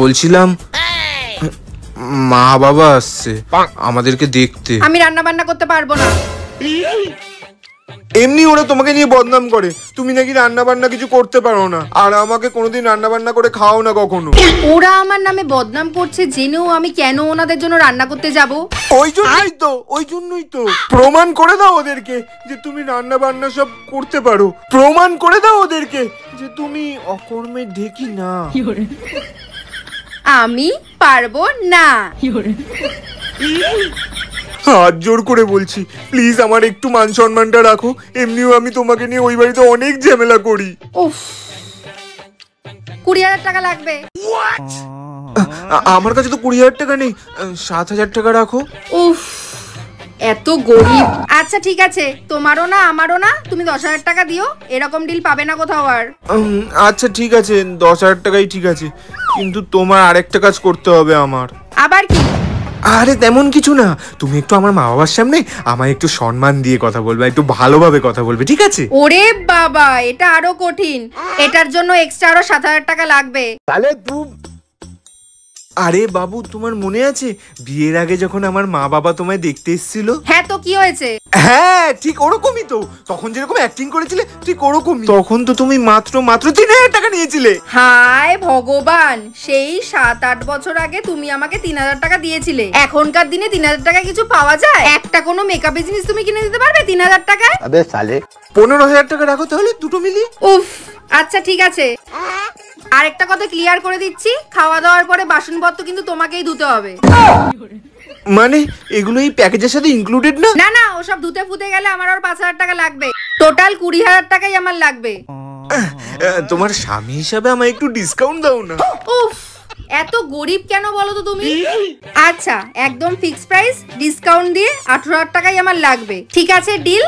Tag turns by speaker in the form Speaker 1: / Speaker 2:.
Speaker 1: বলছিলাম মা বাবা আসছে আমাদেরকে দেখতে।
Speaker 2: আমি রান্না বান্না করতে পারবো না।
Speaker 1: এমনি ওরা তোমাকে নিয়ে বদনাম করে, তুমি নাকি রান্না বান্না কিছু করতে পারো না, আর আমাকে কোনোদিন রান্না বান্না করে খাও না কখনো।
Speaker 2: ওরা আমার নামে বদনাম করছে জেনেও আমি কেন ওনাদের জন্য রান্না করতে যাব?
Speaker 1: ওই জন্যই তো প্রমাণ করে দাও ওদেরকে যে তুমি রান্না বান্না সব করতে পারো। প্রমাণ করে দাও ওদেরকে যে তুমি অকর্মের ঢেকি না।
Speaker 2: আমি পারবো না।
Speaker 1: হাত জোর করে বলছি, প্লিজ আমার একটু মান সম্মানটা রাখো। এমনিও আমি তোমাকে নিয়ে ওই বাড়িতে অনেক ঝামেলা করি।
Speaker 2: উফ, 20,000 টাকা লাগবে।
Speaker 1: আমার কাছে তো 20,000 টাকা নেই, 7,000 টাকা রাখো।
Speaker 2: উফ, এত গরিব। আচ্ছা ঠিক আছে, তোমারও না আমারও না, তুমি 10,000 টাকা দিও। এরকম ডিল পাবে না কোথাও আর।
Speaker 1: আচ্ছা ঠিক আছে, 10,000 টাকাই ঠিক আছে, কিন্তু তোমার আরেকটা কাজ করতে হবে আমার।
Speaker 2: আবার কি?
Speaker 1: আরে তেমন কিছু না, তুমি একটু আমার মা বাবার সামনে আমায় একটু সম্মান দিয়ে কথা বলবে, একটু ভালোভাবে কথা বলবে, ঠিক আছে?
Speaker 2: ওরে বাবা, এটা আরো কঠিন। এটার জন্য এক্সট্রা আরো 7,000 টাকা লাগবে।
Speaker 1: তাহলে আরে বাবু, তোমার মনে আছে বিয়ের আগে যখন আমার মা বাবা তোমায় দেখতে এসেছিল?
Speaker 2: হ্যাঁ, তো কি হয়েছে?
Speaker 1: হ্যাঁ, ঠিক ওরকমই তো। তখন যেরকম অ্যাক্টিং করেছিলে ঠিক ওরকমই। তখন তো তুমি মাত্র 3,000 টাকা নিয়েছিলে।
Speaker 2: হায় ভগবান, সেই 7-8 বছর আগে তুমি আমাকে 3,000 টাকা দিয়েছিলে। এখনকার দিনে 3,000 টাকা কিছু পাওয়া যায়? একটা কোনো মেকআপের জিনিস তুমি কিনে দিতে পারবে 3,000 টাকায়?
Speaker 1: আবে সালে, 15,000 টাকা রাখো তাহলে দুটো মিলিয়ে।
Speaker 2: উফ, আচ্ছা ঠিক আছে। আরেকটা কথা ক্লিয়ার করে দিচ্ছি, খাওয়া দাওয়ার পরে বাসনপত্র কিন্তু তোমাকেই ধুতে হবে।
Speaker 1: মানে এগুলো এই প্যাকেজের সাথে ইনক্লুডেড না?
Speaker 2: না না, ওসব ধুতে ফুতে গেলে আমার আর 5,000 টাকা লাগবে। টোটাল 20,000 টাকাই আমার লাগবে।
Speaker 1: তোমার স্বামী হিসাবে আমায় একটু ডিসকাউন্ট দাও না।
Speaker 2: উফ, এত গরিব কেন বলো তো তুমি? আচ্ছা, একদম ফিক্স প্রাইস, ডিসকাউন্ট দিয়ে 18,000 টাকাই আমার লাগবে। ঠিক আছে, ডিল?